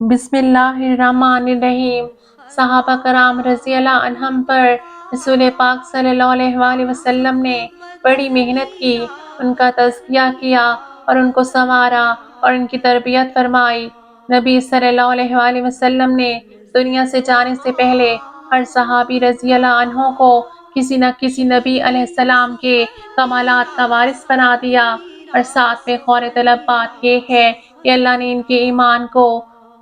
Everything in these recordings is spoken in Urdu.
بسم اللہ الرحمن الرحیم۔ صحابہ کرام رضی اللہ عنہم پر رسول پاک صلی اللہ علیہ وآلہ وسلم نے بڑی محنت کی، ان کا تزکیہ کیا اور ان کو سنوارا اور ان کی تربیت فرمائی۔ نبی صلی اللہ علیہ وآلہ وسلم نے دنیا سے جانے سے پہلے ہر صحابی رضی اللہ عنہ کو کسی نہ کسی نبی علیہ السلام کے کمالات کا وارث بنا دیا، اور ساتھ میں غور طلب بات یہ ہے کہ اللہ نے ان کے ایمان کو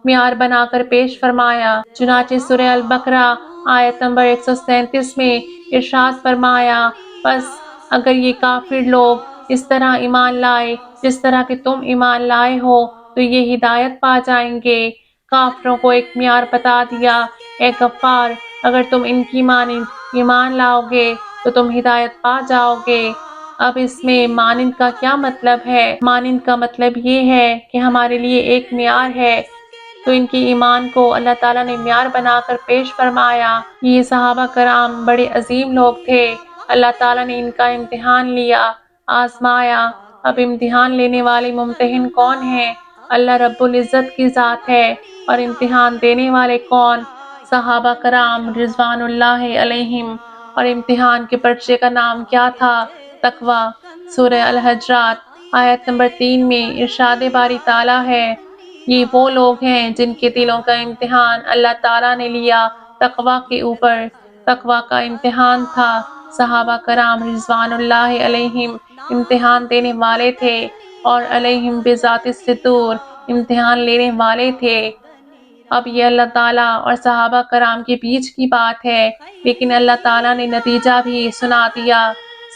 معیار بنا کر پیش فرمایا۔ چنانچہ سورہ البقرہ آیت نمبر 137 میں ارشاد فرمایا، پس اگر یہ کافر لوگ اس طرح ایمان لائے جس طرح کہ تم ایمان لائے ہو تو یہ ہدایت پا جائیں گے۔ کافروں کو ایک معیار بتا دیا، اے کفار، اگر تم ان کی مانند ایمان لاؤ گے تو تم ہدایت پا جاؤ گے۔ اب اس میں مانند کا کیا مطلب ہے؟ مانند کا مطلب یہ ہے کہ ہمارے لیے ایک معیار ہے، تو ان کی ایمان کو اللہ تعالیٰ نے معیار بنا کر پیش فرمایا۔ یہ صحابہ کرام بڑے عظیم لوگ تھے، اللہ تعالیٰ نے ان کا امتحان لیا، آزمایا۔ اب امتحان لینے والے ممتحن کون ہیں؟ اللہ رب العزت کی ذات ہے، اور امتحان دینے والے کون؟ صحابہ کرام رضوان اللہ علیہم۔ اور امتحان کے پرچے کا نام کیا تھا؟ تقویٰ۔ سورہ الحجرات آیت نمبر 3 میں ارشاد باری تعالیٰ ہے، یہ وہ لوگ ہیں جن کے دلوں کا امتحان اللہ تعالیٰ نے لیا تقویٰ کے اوپر۔ تقویٰ کا امتحان تھا۔ صحابہ کرام رضوان اللہ علیہم امتحان دینے والے تھے، اور علیہم بذات الصدور امتحان لینے والے تھے۔ اب یہ اللہ تعالیٰ اور صحابہ کرام کے بیچ کی بات ہے، لیکن اللہ تعالیٰ نے نتیجہ بھی سنا دیا۔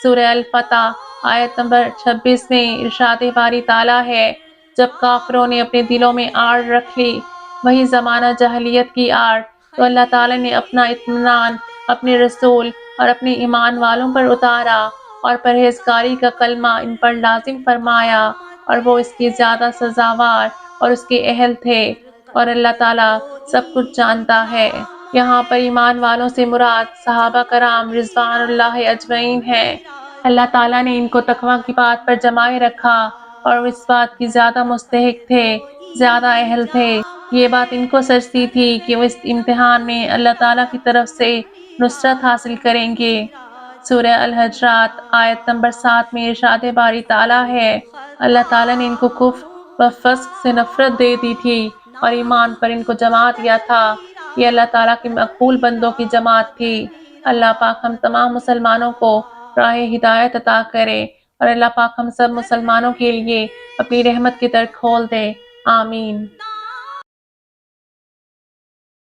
سورہ الفتح آیت نمبر 26 میں ارشاد باری تعالیٰ ہے، جب کافروں نے اپنے دلوں میں آڑ رکھ لی، وہی زمانہ جاہلیت کی آڑ، تو اللہ تعالیٰ نے اپنا اطمینان اپنے رسول اور اپنے ایمان والوں پر اتارا، اور پرہیزگاری کا کلمہ ان پر لازم فرمایا، اور وہ اس کی زیادہ سزاوار اور اس کے اہل تھے، اور اللہ تعالیٰ سب کچھ جانتا ہے۔ یہاں پر ایمان والوں سے مراد صحابہ کرام رضوان اللہ اجمعین ہیں۔ اللہ تعالیٰ نے ان کو تقویٰ کی بات پر جمائے رکھا، اور اس بات کی زیادہ مستحق تھے، زیادہ اہل تھے۔ یہ بات ان کو سچتی تھی کہ وہ اس امتحان میں اللہ تعالیٰ کی طرف سے نصرت حاصل کریں گے۔ سورہ الحجرات آیت نمبر 7 میں ارشاد باری تعالیٰ ہے، اللہ تعالیٰ نے ان کو کفر و فسق سے نفرت دے دی تھی، اور ایمان پر ان کو جما دیا تھا۔ یہ اللہ تعالیٰ کے مقبول بندوں کی جماعت تھی۔ اللہ پاک ہم تمام مسلمانوں کو راہ ہدایت عطا کرے، اور اللہ پاک ہم سب مسلمانوں کے لیے اپنی رحمت کے در کھول دے، آمین۔